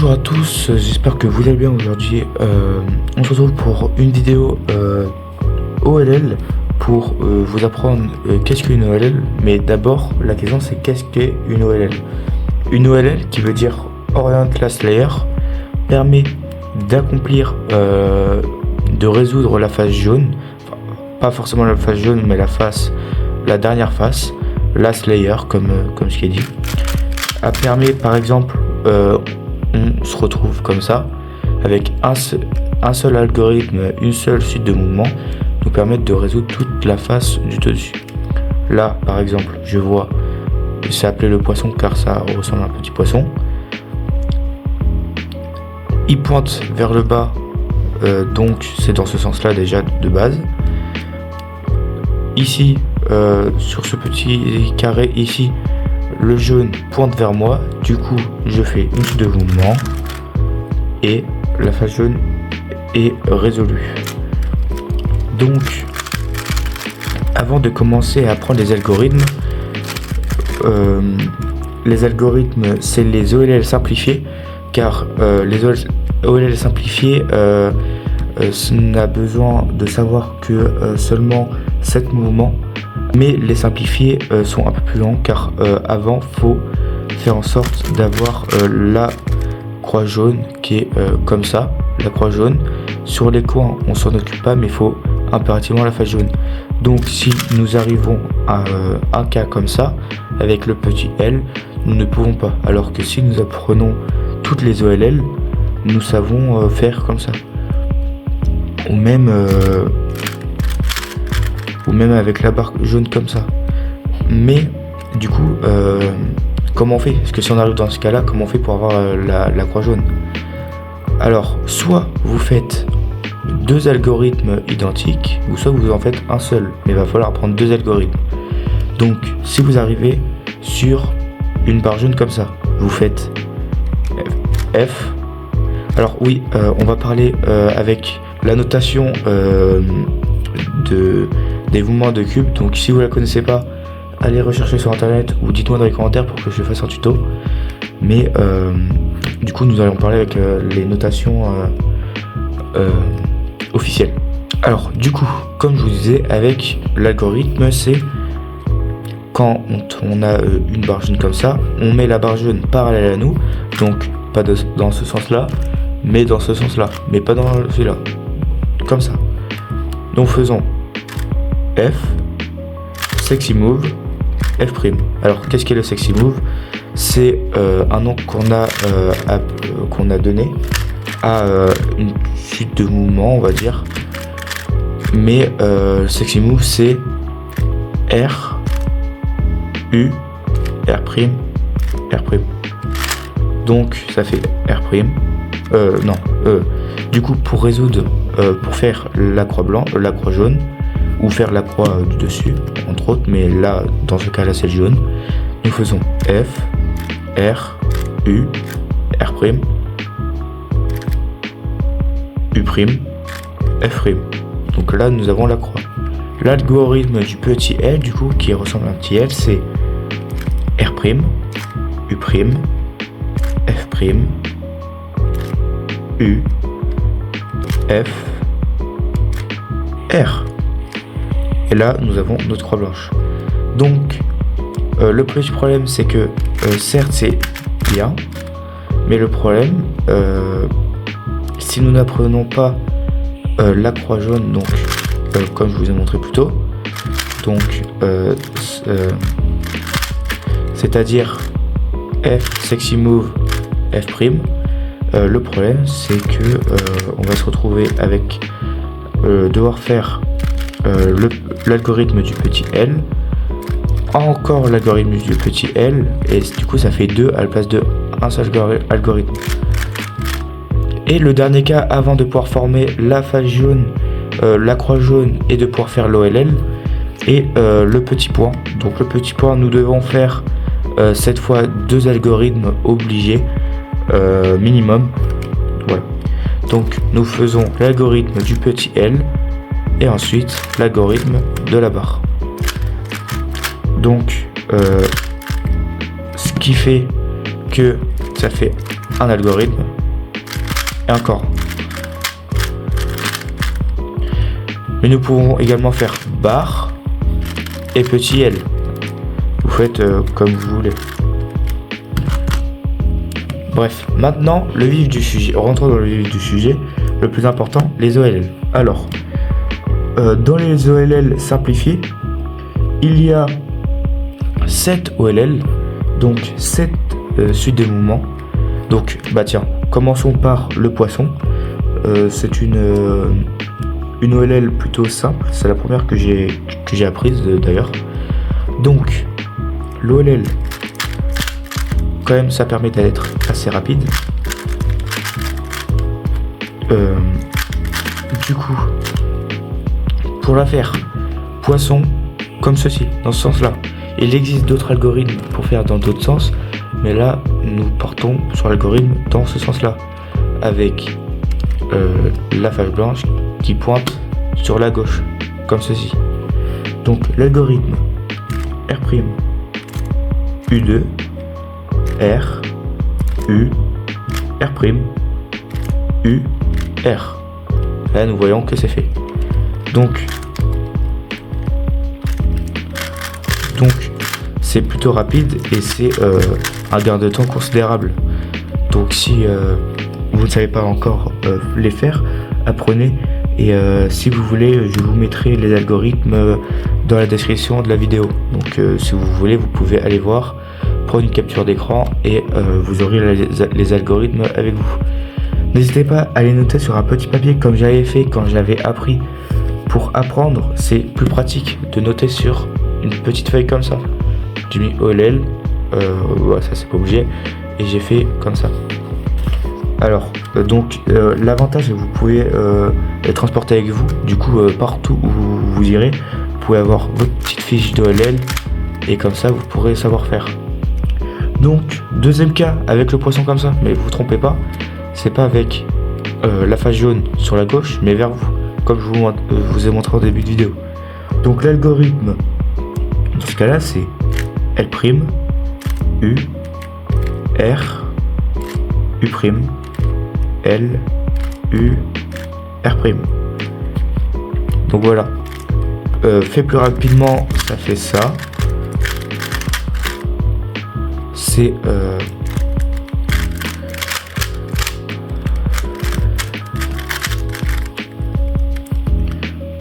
Bonjour à tous, j'espère que vous allez bien aujourd'hui. On se retrouve pour une vidéo OLL pour vous apprendre qu'est-ce qu'une OLL. Mais d'abord, la question c'est qu'est-ce qu'est une OLL. Une OLL qui veut dire Orient Last Layer permet d'accomplir, de résoudre la phase jaune. Enfin, pas forcément la phase jaune, mais la dernière phase, Last Layer comme ce qui est dit. Elle permet par exemple, on se retrouve comme ça, avec un seul algorithme, une seule suite de mouvements, nous permettent de résoudre toute la face du dessus. Là, par exemple, je vois, c'est appelé le poisson car ça ressemble à un petit poisson. Il pointe vers le bas, donc c'est dans ce sens-là déjà de base. Ici, sur ce petit carré ici, le jaune pointe vers moi, du coup je fais une suite de mouvements et la face jaune est résolue. Donc avant de commencer à apprendre les algorithmes c'est les OLL simplifiés, car les OLL simplifiés on a besoin de savoir que seulement 7 mouvements. Mais les simplifiés sont un peu plus longs car avant faut faire en sorte d'avoir la croix jaune qui est comme ça, la croix jaune. Sur les coins on s'en occupe pas, mais il faut impérativement la face jaune. Donc si nous arrivons à un cas comme ça avec le petit L, nous ne pouvons pas. Alors que si nous apprenons toutes les OLL, nous savons faire comme ça. Ou même avec la barre jaune comme ça. Mais du coup, comment on fait? Parce que si on arrive dans ce cas-là, comment on fait pour avoir la croix jaune? Alors, soit vous faites deux algorithmes identiques, ou soit vous en faites un seul. Mais il va falloir prendre deux algorithmes. Donc, si vous arrivez sur une barre jaune comme ça, vous faites F. Alors oui, on va parler avec la notation des mouvements de cube. Donc si vous la connaissez pas, allez rechercher sur internet ou dites-moi dans les commentaires pour que je fasse un tuto. Mais du coup nous allons parler avec les notations officielles. Alors du coup, comme je vous disais, avec l'algorithme, c'est quand on a une barre jaune comme ça, on met la barre jaune parallèle à nous, donc pas dans ce sens là, mais dans ce sens là, mais pas dans celui-là, comme ça. Donc faisons F, Sexy Move, F'. Alors qu'est-ce qu'est le Sexy Move? C'est un nom qu'on a donné à une suite de mouvements, on va dire. Mais Sexy Move c'est R, U, R', R'. Donc ça fait R'. Du coup pour résoudre, pour faire la croix jaune, ou faire la croix du dessus, entre autres, mais là, dans ce cas-là, c'est le jaune. Nous faisons F, R, U, R', U', F'. Donc là, nous avons la croix. L'algorithme du petit L, du coup, qui ressemble à un petit L, c'est R', U', F', U, F, R. Et là, nous avons notre croix blanche. Donc, le petit problème, c'est que, certes, c'est bien, mais le problème, si nous n'apprenons pas la croix jaune, donc, comme je vous ai montré plus tôt, donc, c'est-à-dire F, Sexy Move, F', le problème, c'est que on va se retrouver avec devoir faire l'algorithme du petit L, encore l'algorithme du petit L, et du coup ça fait 2 à la place de un seul algorithme. Et le dernier cas, avant de pouvoir former la face jaune, la croix jaune, et de pouvoir faire l'OLL, et le petit point. Donc le petit point, nous devons faire cette fois 2 algorithmes obligés minimum. Voilà. Donc nous faisons l'algorithme du petit L et ensuite l'algorithme de la barre. Donc ce qui fait que ça fait un algorithme et encore. Mais nous pouvons également faire barre et petit L. Vous faites comme vous voulez. Bref, maintenant le vif du sujet. Rentrons dans le vif du sujet. Le plus important, les OLL. Alors, dans les OLL simplifiés, il y a 7 OLL, donc 7 suites de mouvements. Donc, bah tiens, commençons par le poisson. C'est une OLL plutôt simple. C'est la première que j'ai apprise d'ailleurs. Donc, l'OLL, quand même, ça permet d'être assez rapide. Du coup, pour la faire poisson comme ceci, dans ce sens là, il existe d'autres algorithmes pour faire dans d'autres sens, mais là nous partons sur l'algorithme dans ce sens là, avec la face blanche qui pointe sur la gauche, comme ceci. Donc l'algorithme R', U2, R, U, R', U, R. Là nous voyons que c'est fait. Donc c'est plutôt rapide et c'est un gain de temps considérable. Donc si vous ne savez pas encore les faire, apprenez. Et si vous voulez, je vous mettrai les algorithmes dans la description de la vidéo. Donc si vous voulez, vous pouvez aller voir, prendre une capture d'écran et vous aurez les algorithmes avec vous. N'hésitez pas à les noter sur un petit papier comme j'avais fait quand j'avais appris. Pour apprendre, c'est plus pratique de noter sur une petite feuille comme ça. J'ai mis OLL, ouais, ça c'est pas obligé, et j'ai fait comme ça. Alors, l'avantage c'est que vous pouvez les transporter avec vous. Du coup, partout où vous irez, vous pouvez avoir votre petite fiche d'OLL et comme ça vous pourrez savoir faire. Donc, deuxième cas avec le poisson comme ça, mais vous trompez pas, c'est pas avec la face jaune sur la gauche, mais vers vous, comme je vous ai montré au début de vidéo. Donc l'algorithme, dans ce cas-là, c'est L', U, R, U', L, U, R'. Donc voilà. Fait plus rapidement, ça fait ça. C'est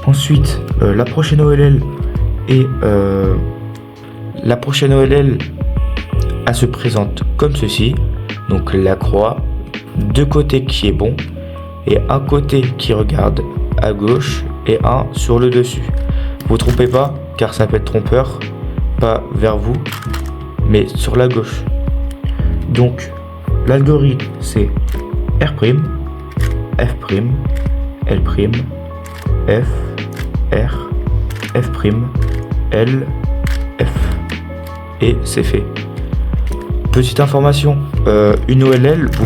ensuite la prochaine OLL et la prochaine OLL elle se présente comme ceci. Donc la croix, deux côtés qui est bon et un côté qui regarde à gauche et un sur le dessus. Vous trompez pas car ça peut être trompeur, pas vers vous mais sur la gauche. Donc l'algorithme c'est R', F', L', F, R, F', L, F. Et c'est fait. Petite information, une OLL vous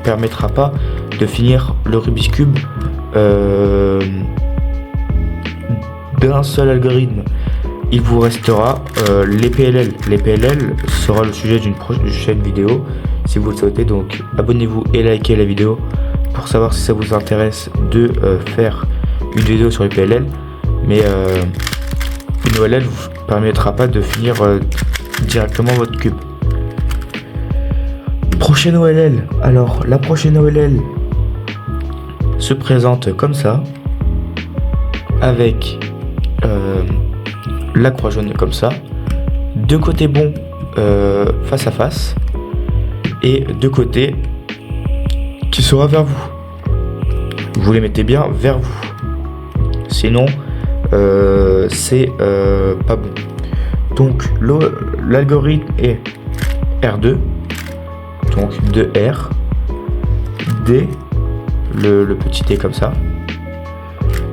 permettra pas de finir le Rubik's Cube d'un seul algorithme. Il vous restera les PLL. Les PLL sera le sujet d'une prochaine vidéo si vous le souhaitez. Donc abonnez-vous et likez la vidéo pour savoir si ça vous intéresse de faire une vidéo sur les PLL. Mais une OLL vous permettra pas de finir directement votre cube. Prochaine OLL. Alors la prochaine OLL se présente comme ça, avec la croix jaune comme ça, deux côtés bons face à face et deux côtés qui sera vers vous. Vous les mettez bien vers vous, sinon c'est pas bon. Donc l'algorithme est R2, donc 2R, D, le petit D comme ça,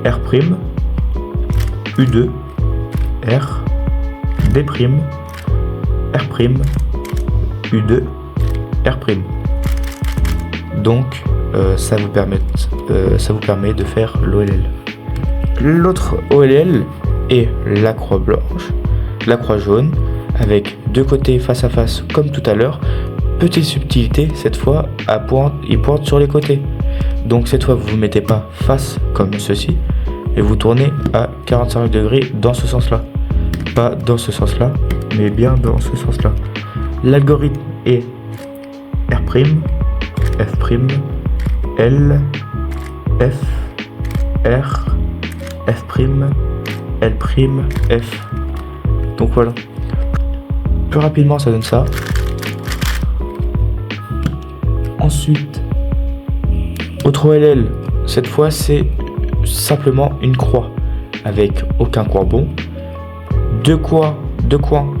R', U2, R, D', R', U2, R'. Donc ça vous permet de faire l'OLL. L'autre OLL est la croix blanche, la croix jaune, avec deux côtés face à face comme tout à l'heure. petite subtilité, cette fois, il pointe sur les côtés. Donc cette fois, vous ne vous mettez pas face comme ceci, et vous tournez à 45 degrés dans ce sens-là. Pas dans ce sens-là, mais bien dans ce sens-là. L'algorithme est R', F', L, F, R, F', L', F. Donc voilà. Plus rapidement, ça donne ça. Ensuite, autre OLL, cette fois c'est simplement une croix avec aucun courbon, deux coins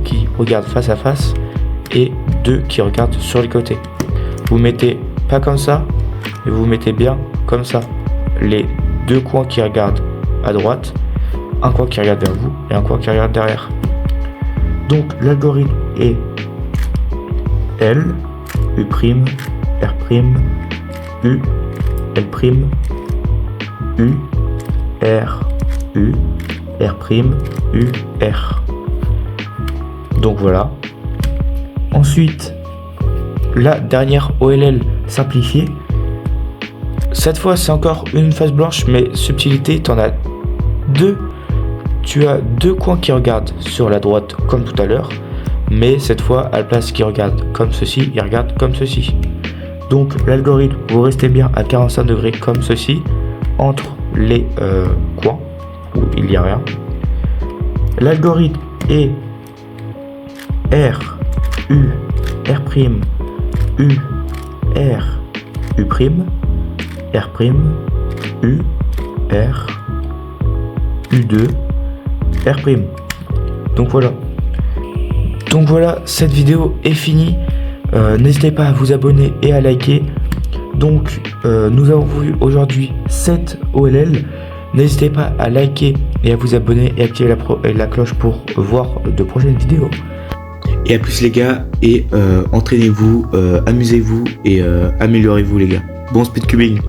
qui regardent face à face et deux qui regardent sur les côtés. Vous mettez pas comme ça, mais vous mettez bien comme ça. Les deux coins qui regardent à droite, un coin qui regarde vers vous et un coin qui regarde derrière. Donc l'algorithme est L, U', R', U, L', U, R, U, R', U, R. Donc voilà. Ensuite, la dernière OLL simplifiée. Cette fois, c'est encore une face blanche, mais subtilité, tu en as deux. Tu as deux coins qui regardent sur la droite comme tout à l'heure, mais cette fois, à la place qui regarde comme ceci, il regarde comme ceci. Donc l'algorithme, vous restez bien à 45 degrés comme ceci, entre les coins, où il n'y a rien. L'algorithme est R, U, R', U, R, U', R', U, R, U2, R'. Donc voilà, cette vidéo est finie. N'hésitez pas à vous abonner et à liker. Donc nous avons vu aujourd'hui 7 OLL. N'hésitez pas à liker et à vous abonner et activer la cloche pour voir de prochaines vidéos. Et à plus les gars, et entraînez-vous, amusez-vous et améliorez-vous les gars. Bon speedcubing.